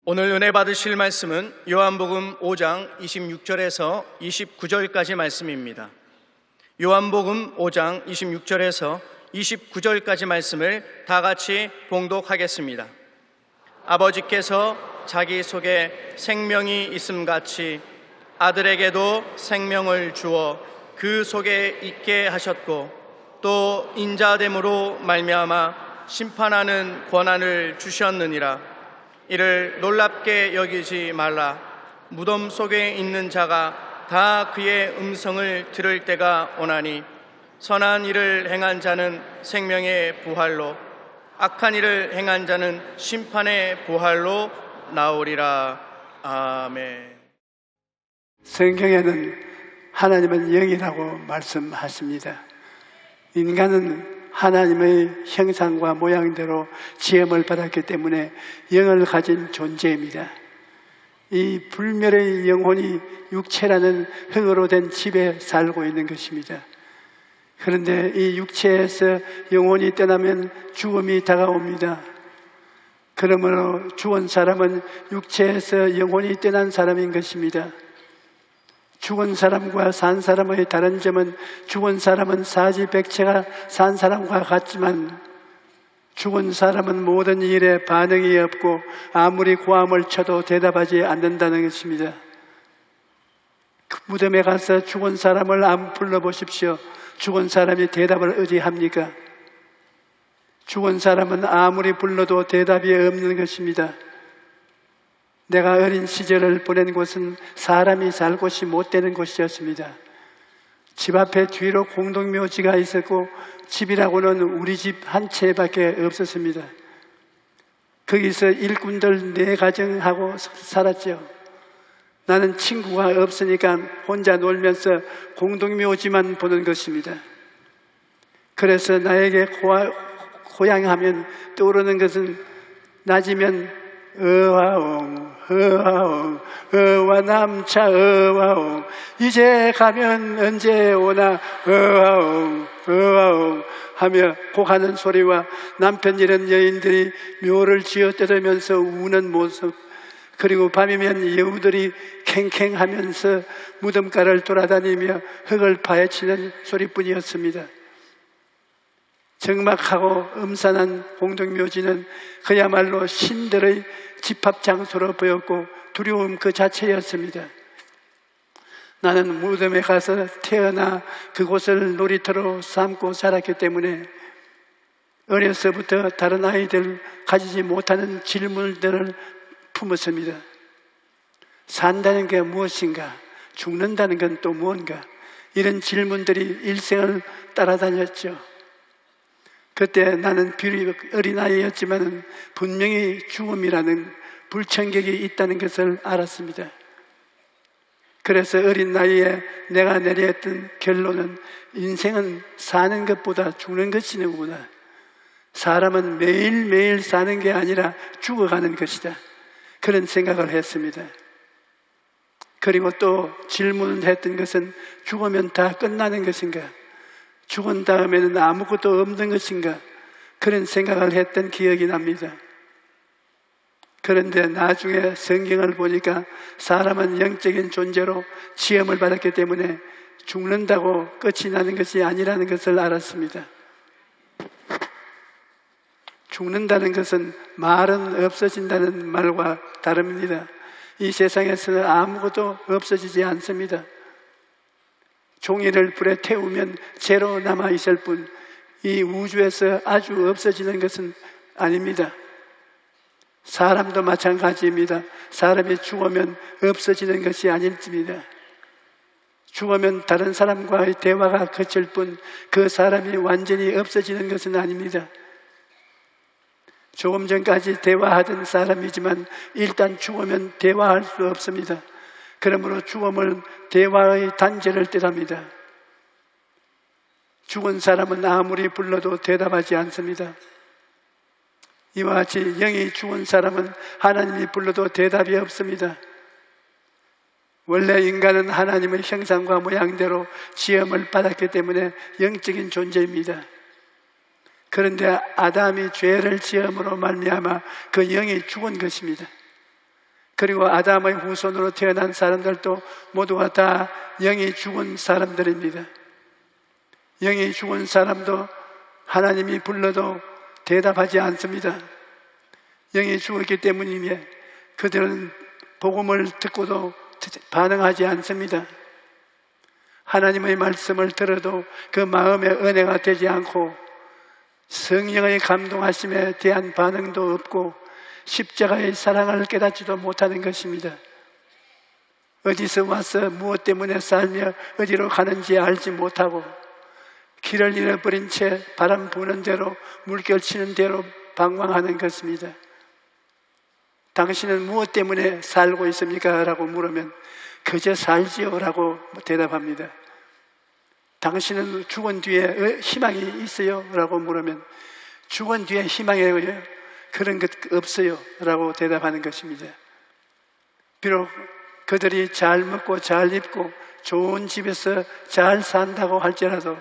오늘 은혜 받으실 말씀은 요한복음 5장 26절에서 29절까지 말씀입니다. 요한복음 5장 26절에서 29절까지 말씀을 다 같이 봉독하겠습니다. 아버지께서 자기 속에 생명이 있음같이 아들에게도 생명을 주어 그 속에 있게 하셨고, 또 인자됨으로 말미암아 심판하는 권한을 주셨느니라. 이를 놀랍게 여기지 말라. 무덤 속에 있는 자가 다 그의 음성을 들을 때가 오나니, 선한 일을 행한 자는 생명의 부활로, 악한 일을 행한 자는 심판의 부활로 나오리라. 아멘. 성경에는 하나님은 영이라고 말씀하십니다. 인간은 하나님의 형상과 모양대로 지음을 받았기 때문에 영을 가진 존재입니다. 이 불멸의 영혼이 육체라는 흙으로 된 집에 살고 있는 것입니다. 그런데 이 육체에서 영혼이 떠나면 죽음이 다가옵니다. 그러므로 죽은 사람은 육체에서 영혼이 떠난 사람인 것입니다. 죽은 사람과 산 사람의 다른 점은, 죽은 사람은 사지백체가 산 사람과 같지만 죽은 사람은 모든 일에 반응이 없고 아무리 고함을 쳐도 대답하지 않는다는 것입니다. 그 무덤에 가서 죽은 사람을 한번 불러보십시오. 죽은 사람이 대답을 어디 합니까? 죽은 사람은 아무리 불러도 대답이 없는 것입니다. 내가 어린 시절을 보낸 곳은 사람이 살 곳이 못 되는 곳이었습니다. 집 앞에 뒤로 공동묘지가 있었고, 집이라고는 우리 집 한 채밖에 없었습니다. 거기서 일꾼들 4가정하고 살았죠. 나는 친구가 없으니까 혼자 놀면서 공동묘지만 보는 것입니다. 그래서 나에게 고향 하면 떠오르는 것은, 낮이면 어와옹 어와옹 어와남차 어와옹 이제 가면 언제 오나 어와옹 어와옹 하며 곡하는 소리와 남편 잃은 여인들이 묘를 쥐어뜯으면서 우는 모습, 그리고 밤이면 여우들이 캥캥하면서 무덤가를 돌아다니며 흙을 파헤치는 소리뿐이었습니다. 적막하고 음산한 공동묘지는 그야말로 신들의 집합장소로 보였고 두려움 그 자체였습니다. 나는 무덤에 가서 태어나 그곳을 놀이터로 삼고 자랐기 때문에 어려서부터 다른 아이들 가지지 못하는 질문들을 품었습니다. 산다는 게 무엇인가? 죽는다는 건 또 무언가? 이런 질문들이 일생을 따라다녔죠. 그때 나는 비록 어린아이였지만 분명히 죽음이라는 불청객이 있다는 것을 알았습니다. 그래서 어린 나이에 내가 내려했던 결론은, 인생은 사는 것보다 죽는 것이 너무구나. 사람은 매일매일 사는 게 아니라 죽어가는 것이다. 그런 생각을 했습니다. 그리고 또 질문했던 것은, 죽으면 다 끝나는 것인가? 죽은 다음에는 아무것도 없는 것인가? 그런 생각을 했던 기억이 납니다. 그런데 나중에 성경을 보니까 사람은 영적인 존재로 지음을 받았기 때문에 죽는다고 끝이 나는 것이 아니라는 것을 알았습니다. 죽는다는 것은 말은 없어진다는 말과 다릅니다. 이 세상에서는 아무것도 없어지지 않습니다. 종이를 불에 태우면 재로 남아있을 뿐, 이 우주에서 아주 없어지는 것은 아닙니다. 사람도 마찬가지입니다. 사람이 죽으면 없어지는 것이 아닙니다. 죽으면 다른 사람과의 대화가 그칠 뿐, 그 사람이 완전히 없어지는 것은 아닙니다. 조금 전까지 대화하던 사람이지만 일단 죽으면 대화할 수 없습니다. 그러므로 죽음은 대화의 단절을 뜻합니다. 죽은 사람은 아무리 불러도 대답하지 않습니다. 이와 같이 영이 죽은 사람은 하나님이 불러도 대답이 없습니다. 원래 인간은 하나님의 형상과 모양대로 지음을 받았기 때문에 영적인 존재입니다. 그런데 아담이 죄를 지음으로 말미암아 그 영이 죽은 것입니다. 그리고 아담의 후손으로 태어난 사람들도 모두가 다 영이 죽은 사람들입니다. 영이 죽은 사람도 하나님이 불러도 대답하지 않습니다. 영이 죽었기 때문이며 그들은 복음을 듣고도 반응하지 않습니다. 하나님의 말씀을 들어도 그 마음의 은혜가 되지 않고 성령의 감동하심에 대한 반응도 없고 십자가의 사랑을 깨닫지도 못하는 것입니다. 어디서 와서 무엇 때문에 살며 어디로 가는지 알지 못하고 길을 잃어버린 채 바람 부는 대로 물결 치는 대로 방황하는 것입니다. 당신은 무엇 때문에 살고 있습니까? 라고 물으면 그저 살지요 라고 대답합니다. 당신은 죽은 뒤에 희망이 있어요? 라고 물으면 죽은 뒤에 희망이 그런 것 없어요 라고 대답하는 것입니다. 비록 그들이 잘 먹고 잘 입고 좋은 집에서 잘 산다고 할지라도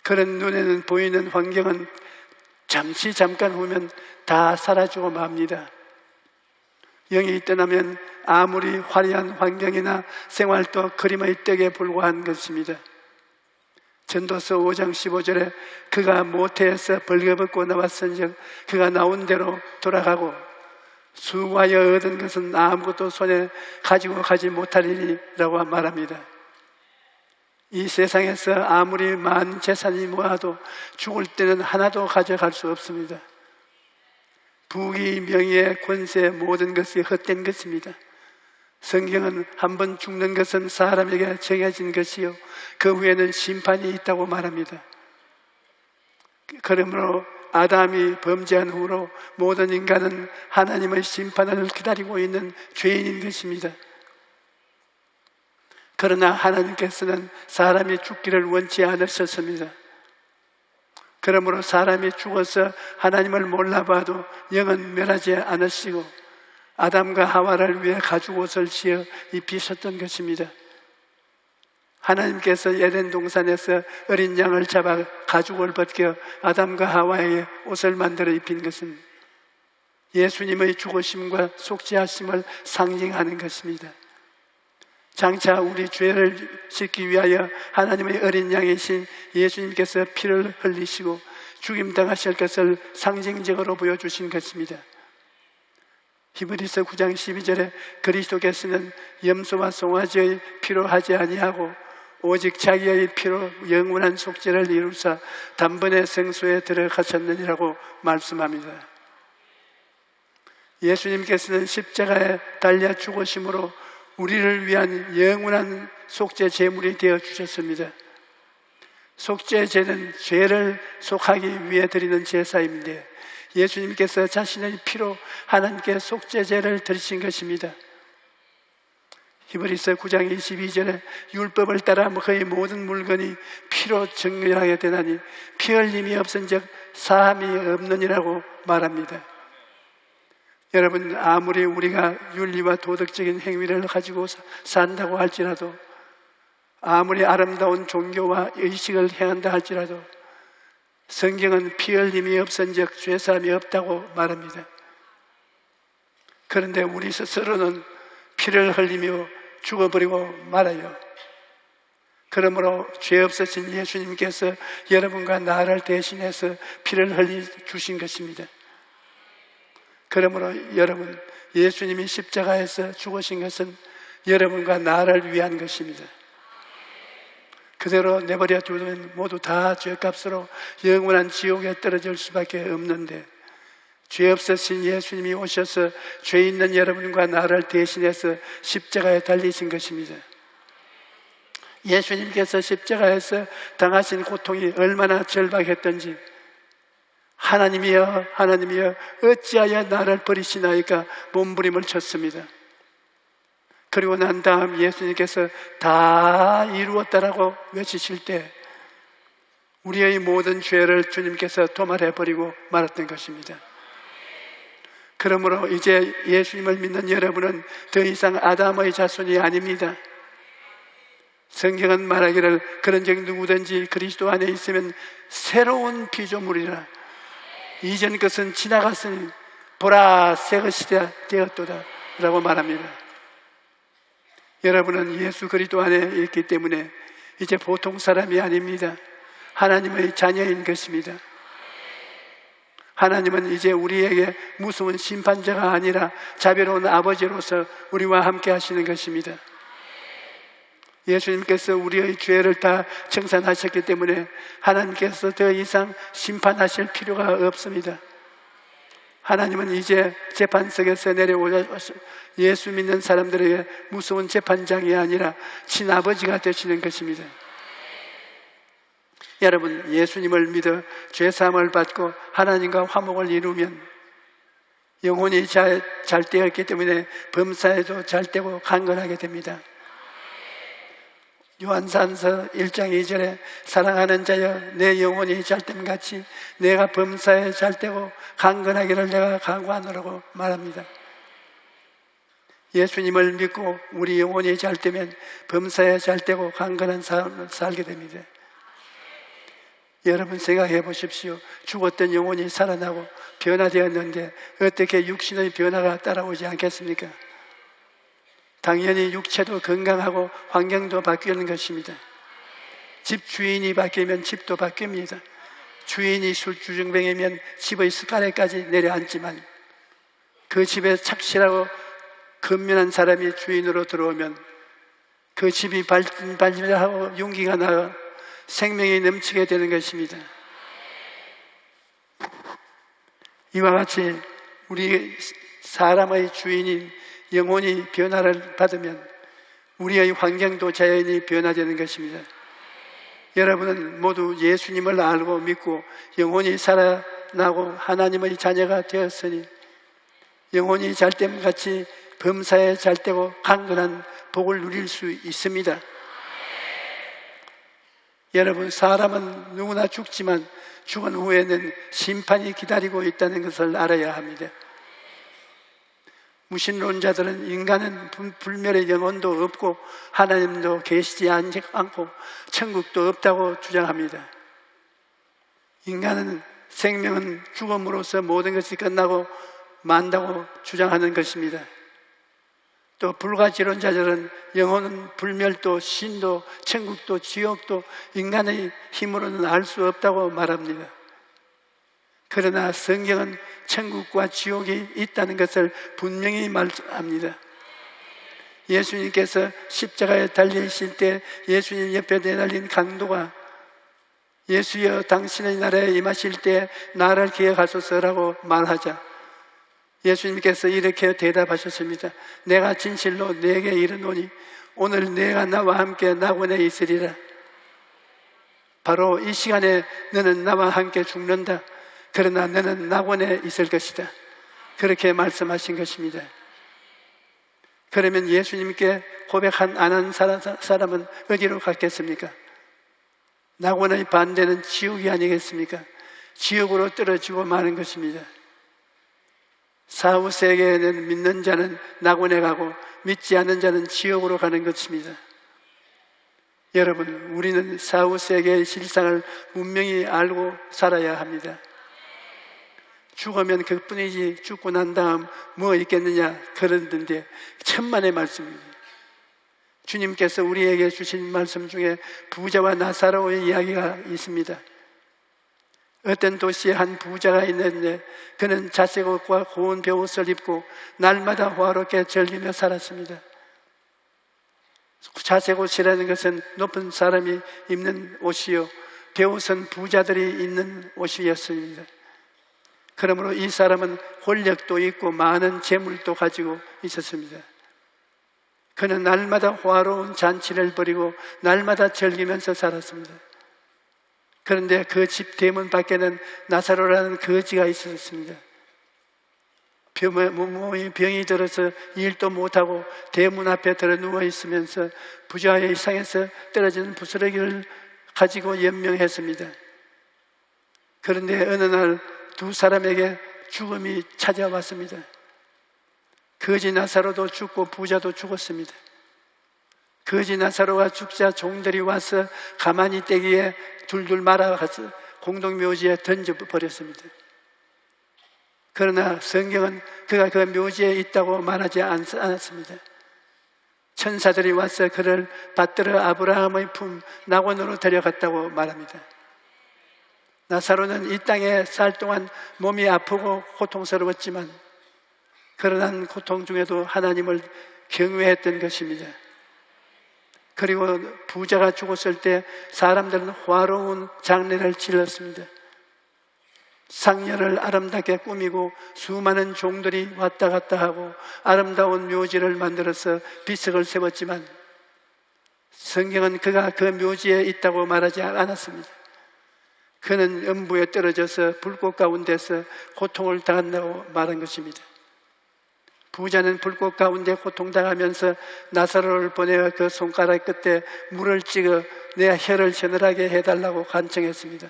그런 눈에는 보이는 환경은 잠깐 후면 다 사라지고 맙니다. 영이 떠나면 아무리 화려한 환경이나 생활도 그림의 떡에 불과한 것입니다. 전도서 5장 15절에 그가 모태에서 벌거벗고 나왔은즉 그가 나온 대로 돌아가고 수고하여 얻은 것은 아무것도 손에 가지고 가지 못하리니 라고 말합니다. 이 세상에서 아무리 많은 재산이 모아도 죽을 때는 하나도 가져갈 수 없습니다. 부귀, 명예, 권세 모든 것이 헛된 것입니다. 성경은 한번 죽는 것은 사람에게 정해진 것이요 그 후에는 심판이 있다고 말합니다. 그러므로 아담이 범죄한 후로 모든 인간은 하나님의 심판을 기다리고 있는 죄인인 것입니다. 그러나 하나님께서는 사람이 죽기를 원치 않으셨습니다. 그러므로 사람이 죽어서 하나님을 몰라봐도 영은 멸하지 않으시고 아담과 하와를 위해 가죽옷을 지어 입히셨던 것입니다. 하나님께서 에덴 동산에서 어린 양을 잡아 가죽을 벗겨 아담과 하와에게 옷을 만들어 입힌 것은 예수님의 죽으심과 속죄하심을 상징하는 것입니다. 장차 우리 죄를 씻기 위하여 하나님의 어린 양이신 예수님께서 피를 흘리시고 죽임당하실 것을 상징적으로 보여주신 것입니다. 히브리서 9장 12절에 그리스도께서는 염소와 송아지의 피로 하지 아니하고 오직 자기의 피로 영원한 속죄를 이루사 단번에 성소에 들어가셨느니라고 말씀합니다. 예수님께서는 십자가에 달려 죽으심으로 우리를 위한 영원한 속죄 제물이 되어 주셨습니다. 속죄제는 죄를 속하기 위해 드리는 제사입니다. 예수님께서 자신의 피로 하나님께 속죄제를 드리신 것입니다. 히브리서 9장 22절에 율법을 따라 그의 모든 물건이 피로 정결하게 되나니 피 흘림이 없은즉 사함이 없느니라고 말합니다. 여러분, 아무리 우리가 윤리와 도덕적인 행위를 가지고 산다고 할지라도 아무리 아름다운 종교와 의식을 행한다 할지라도 성경은 피 흘림이 없은즉 죄사함이 없다고 말합니다. 그런데 우리 스스로는 피를 흘리며 죽어버리고 말아요. 그러므로 죄 없으신 예수님께서 여러분과 나를 대신해서 피를 흘려 주신 것입니다. 그러므로 여러분, 예수님이 십자가에서 죽으신 것은 여러분과 나를 위한 것입니다. 그대로 내버려 두면 모두 다 죄값으로 영원한 지옥에 떨어질 수밖에 없는데 죄 없으신 예수님이 오셔서 죄 있는 여러분과 나를 대신해서 십자가에 달리신 것입니다. 예수님께서 십자가에서 당하신 고통이 얼마나 절박했던지 하나님이여 하나님이여 어찌하여 나를 버리시나이까 몸부림을 쳤습니다. 그리고 난 다음 예수님께서 다 이루었다라고 외치실 때 우리의 모든 죄를 주님께서 도말해버리고 말았던 것입니다. 그러므로 이제 예수님을 믿는 여러분은 더 이상 아담의 자손이 아닙니다. 성경은 말하기를 그런즉 누구든지 그리스도 안에 있으면 새로운 피조물이라 이전 것은 지나갔으니 보라 새 것이 되었도다. 라고 말합니다. 여러분은 예수 그리스도 안에 있기 때문에 이제 보통 사람이 아닙니다. 하나님의 자녀인 것입니다. 하나님은 이제 우리에게 무서운 심판자가 아니라 자비로운 아버지로서 우리와 함께 하시는 것입니다. 예수님께서 우리의 죄를 다 청산하셨기 때문에 하나님께서 더 이상 심판하실 필요가 없습니다. 하나님은 이제 재판석에서 내려오셔서 예수 믿는 사람들에게 무서운 재판장이 아니라 친아버지가 되시는 것입니다. 여러분, 예수님을 믿어 죄사함을 받고 하나님과 화목을 이루면 영혼이 잘 되었기 때문에 범사에도 잘 되고 강건하게 됩니다. 요한산서 1장 2절에 사랑하는 자여 내 영혼이 잘됨 같이 내가 범사에 잘되고 강건하기를 내가 각오하노라고 말합니다. 예수님을 믿고 우리 영혼이 잘되면 범사에 잘되고 강건한 삶을 살게 됩니다. 여러분 생각해 보십시오. 죽었던 영혼이 살아나고 변화되었는데 어떻게 육신의 변화가 따라오지 않겠습니까? 당연히 육체도 건강하고 환경도 바뀌는 것입니다. 집 주인이 바뀌면 집도 바뀝니다. 주인이 술주정뱅이면 집의 스카레까지 내려앉지만 그 집에 착실하고 근면한 사람이 주인으로 들어오면 그 집이 발전하고 용기가 나고 생명이 넘치게 되는 것입니다. 이와 같이 우리 사람의 주인인 영혼이 변화를 받으면 우리의 환경도 자연히 변화되는 것입니다. 여러분은 모두 예수님을 알고 믿고 영혼이 살아나고 하나님의 자녀가 되었으니 영혼이 잘됨 같이 범사에 잘되고 강건한 복을 누릴 수 있습니다. 여러분, 사람은 누구나 죽지만 죽은 후에는 심판이 기다리고 있다는 것을 알아야 합니다. 무신론자들은 인간은 불멸의 영혼도 없고 하나님도 계시지 않고 천국도 없다고 주장합니다. 인간은 생명은 죽음으로써 모든 것이 끝나고 만다고 주장하는 것입니다. 또 불가지론자들은 영혼은 불멸도 신도 천국도 지옥도 인간의 힘으로는 알 수 없다고 말합니다. 그러나 성경은 천국과 지옥이 있다는 것을 분명히 말합니다. 예수님께서 십자가에 달리실 때 예수님 옆에 내달린 강도가 예수여 당신의 나라에 임하실 때 나를 기억하소서라고 말하자 예수님께서 이렇게 대답하셨습니다. 내가 진실로 네게 이르노니 오늘 내가 나와 함께 낙원에 있으리라. 바로 이 시간에 너는 나와 함께 죽는다. 그러나 너는 낙원에 있을 것이다. 그렇게 말씀하신 것입니다. 그러면 예수님께 고백 안 한 사람은 어디로 갔겠습니까? 낙원의 반대는 지옥이 아니겠습니까? 지옥으로 떨어지고 마는 것입니다. 사후 세계에는 믿는 자는 낙원에 가고 믿지 않는 자는 지옥으로 가는 것입니다. 여러분, 우리는 사후 세계의 실상을 분명히 알고 살아야 합니다. 죽으면 그뿐이지 죽고 난 다음 뭐 있겠느냐 그러는데 천만의 말씀입니다. 주님께서 우리에게 주신 말씀 중에 부자와 나사로의 이야기가 있습니다. 어떤 도시에 한 부자가 있는데 그는 자색 옷과 고운 베옷을 입고 날마다 호화롭게 즐기며 살았습니다. 자색 옷이라는 것은 높은 사람이 입는 옷이요 베옷은 부자들이 입는 옷이었습니다. 그러므로 이 사람은 권력도 있고 많은 재물도 가지고 있었습니다. 그는 날마다 호화로운 잔치를 벌이고 날마다 즐기면서 살았습니다. 그런데 그 집 대문 밖에는 나사로라는 거지가 있었습니다. 몸이 병이 들어서 일도 못하고 대문 앞에 들어 누워 있으면서 부자의 상에서 떨어지는 부스러기를 가지고 연명했습니다. 그런데 어느 날 두 사람에게 죽음이 찾아왔습니다. 거지 나사로도 죽고 부자도 죽었습니다. 거지 나사로가 죽자 종들이 와서 가만히 떼기에 둘둘 말아가서 공동묘지에 던져버렸습니다. 그러나 성경은 그가 그 묘지에 있다고 말하지 않았습니다. 천사들이 와서 그를 받들어 아브라함의 품 낙원으로 데려갔다고 말합니다. 나사로는 이 땅에 살 동안 몸이 아프고 고통스러웠지만 그러한 고통 중에도 하나님을 경외했던 것입니다. 그리고 부자가 죽었을 때 사람들은 화로운 장례를 치렀습니다. 상녀를 아름답게 꾸미고 수많은 종들이 왔다 갔다 하고 아름다운 묘지를 만들어서 비석을 세웠지만 성경은 그가 그 묘지에 있다고 말하지 않았습니다. 그는 음부에 떨어져서 불꽃 가운데서 고통을 당한다고 말한 것입니다. 부자는 불꽃 가운데 고통당하면서 나사로를 보내어 그 손가락 끝에 물을 찍어 내 혀를 서늘하게 해달라고 간청했습니다.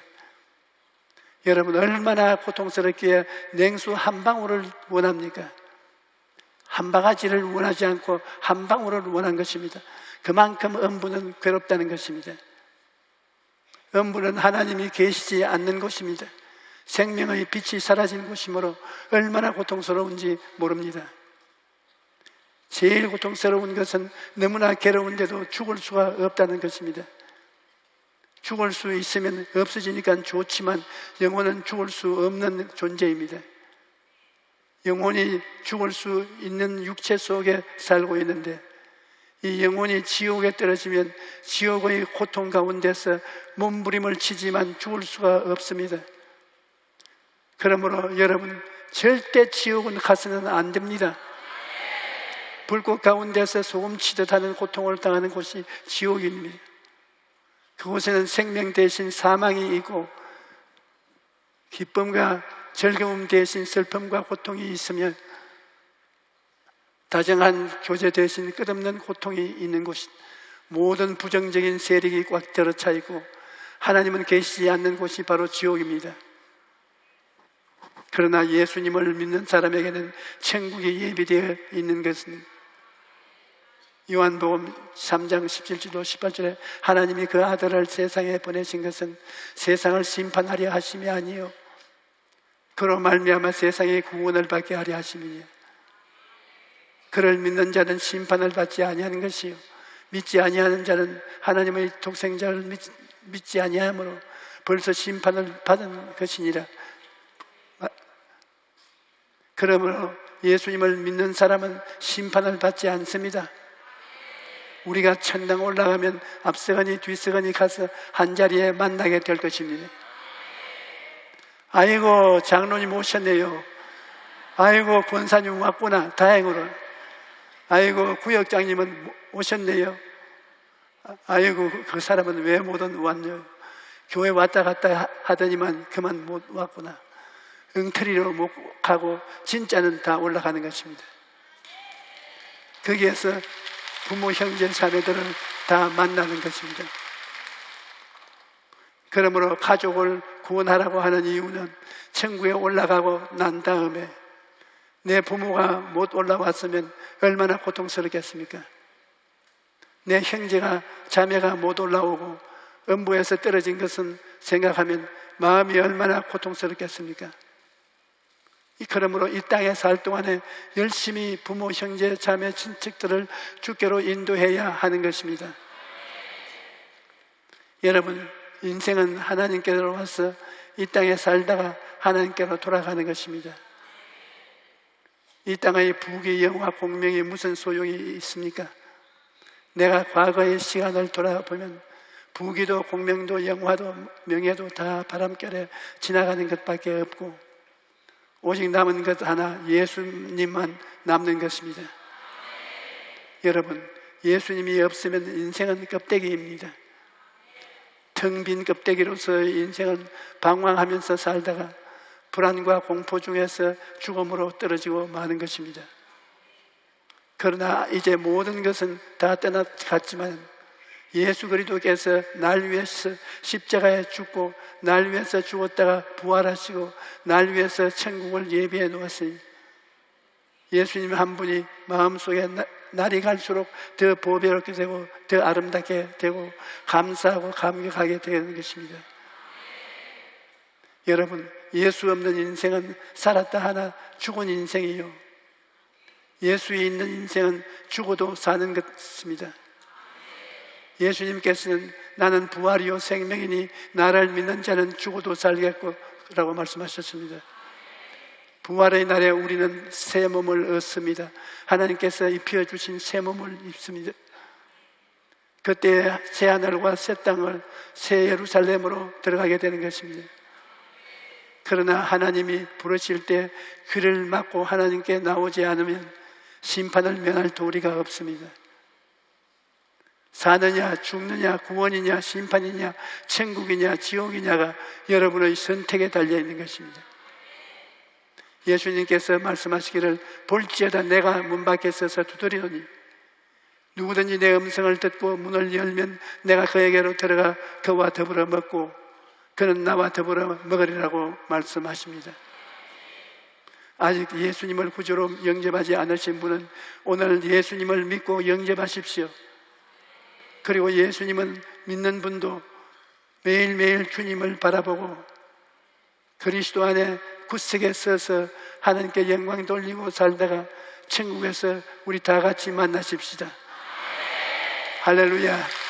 여러분, 얼마나 고통스럽기에 냉수 한 방울을 원합니까? 한 바가지를 원하지 않고 한 방울을 원한 것입니다. 그만큼 음부는 괴롭다는 것입니다. 음부는 하나님이 계시지 않는 곳입니다. 생명의 빛이 사라진 곳이므로 얼마나 고통스러운지 모릅니다. 제일 고통스러운 것은 너무나 괴로운데도 죽을 수가 없다는 것입니다. 죽을 수 있으면 없어지니까 좋지만 영혼은 죽을 수 없는 존재입니다. 영혼이 죽을 수 있는 육체 속에 살고 있는데 이 영혼이 지옥에 떨어지면 지옥의 고통 가운데서 몸부림을 치지만 죽을 수가 없습니다. 그러므로 여러분, 절대 지옥은 가서는 안 됩니다. 불꽃 가운데서 소금 치듯 하는 고통을 당하는 곳이 지옥입니다. 그곳에는 생명 대신 사망이 있고 기쁨과 즐거움 대신 슬픔과 고통이 있으며 다정한 교제 대신 끝없는 고통이 있는 곳, 모든 부정적인 세력이 꽉 들어차 있고 하나님은 계시지 않는 곳이 바로 지옥입니다. 그러나 예수님을 믿는 사람에게는 천국이 예비되어 있는 것은 요한복음 3장 17절로 18절에 하나님이 그 아들을 세상에 보내신 것은 세상을 심판하려 하심이 아니요 그로 말미암아 세상의 구원을 받게 하려 하심이니 그를 믿는 자는 심판을 받지 아니하는 것이요 믿지 아니하는 자는 하나님의 독생자를 믿지 아니하므로 벌써 심판을 받은 것이니라. 그러므로 예수님을 믿는 사람은 심판을 받지 않습니다. 우리가 천당 올라가면 앞서거니 뒤서거니 가서 한자리에 만나게 될 것입니다. 아이고, 장로님 오셨네요. 아이고, 권사님 왔구나. 다행으로. 아이고, 구역장님은 오셨네요. 아이고, 그 사람은 왜 못 왔네요. 교회 왔다 갔다 하더니만 그만 못 왔구나. 엉터리로 못 가고 진짜는 다 올라가는 것입니다. 거기에서 부모, 형제, 자매들을 다 만나는 것입니다. 그러므로 가족을 구원하라고 하는 이유는 천국에 올라가고 난 다음에 내 부모가 못 올라왔으면 얼마나 고통스럽겠습니까? 내 형제가, 자매가 못 올라오고 음부에서 떨어진 것은 생각하면 마음이 얼마나 고통스럽겠습니까? 그러므로 이 땅에 살 동안에 열심히 부모, 형제, 자매, 친척들을 주께로 인도해야 하는 것입니다. 여러분, 인생은 하나님께로 와서 이 땅에 살다가 하나님께로 돌아가는 것입니다. 이 땅의 부귀, 영화, 공명이 무슨 소용이 있습니까? 내가 과거의 시간을 돌아보면 부귀도 공명도 영화도 명예도 다 바람결에 지나가는 것밖에 없고 오직 남은 것 하나, 예수님만 남는 것입니다. 여러분, 예수님이 없으면 인생은 껍데기입니다. 텅 빈 껍데기로서의 인생은 방황하면서 살다가 불안과 공포 중에서 죽음으로 떨어지고 마는 것입니다. 그러나 이제 모든 것은 다 떠나갔지만 예수 그리스도께서 날 위해서 십자가에 죽고 날 위해서 죽었다가 부활하시고 날 위해서 천국을 예비해 놓았으니 예수님 한 분이 마음속에 날이 갈수록 더 보배롭게 되고 더 아름답게 되고 감사하고 감격하게 되는 것입니다. 여러분, 예수 없는 인생은 살았다 하나 죽은 인생이요, 예수 있는 인생은 죽어도 사는 것입니다. 예수님께서는 나는 부활이요 생명이니 나를 믿는 자는 죽어도 살겠고 라고 말씀하셨습니다. 부활의 날에 우리는 새 몸을 얻습니다. 하나님께서 입혀주신 새 몸을 입습니다. 그때 새 하늘과 새 땅을, 새 예루살렘으로 들어가게 되는 것입니다. 그러나 하나님이 부르실 때 귀를 막고 하나님께 나오지 않으면 심판을 면할 도리가 없습니다. 사느냐 죽느냐, 구원이냐 심판이냐, 천국이냐 지옥이냐가 여러분의 선택에 달려있는 것입니다. 예수님께서 말씀하시기를 볼지어다 내가 문 밖에 서서 두드리노니 누구든지 내 음성을 듣고 문을 열면 내가 그에게로 들어가 그와 더불어 먹고 그는 나와 더불어 먹으리라고 말씀하십니다. 아직 예수님을 구주로 영접하지 않으신 분은 오늘 예수님을 믿고 영접하십시오. 그리고 예수님은 믿는 분도 매일매일 주님을 바라보고 그리스도 안에 구석에 서서 하나님께 영광 돌리고 살다가 천국에서 우리 다 같이 만나십시다. 할렐루야.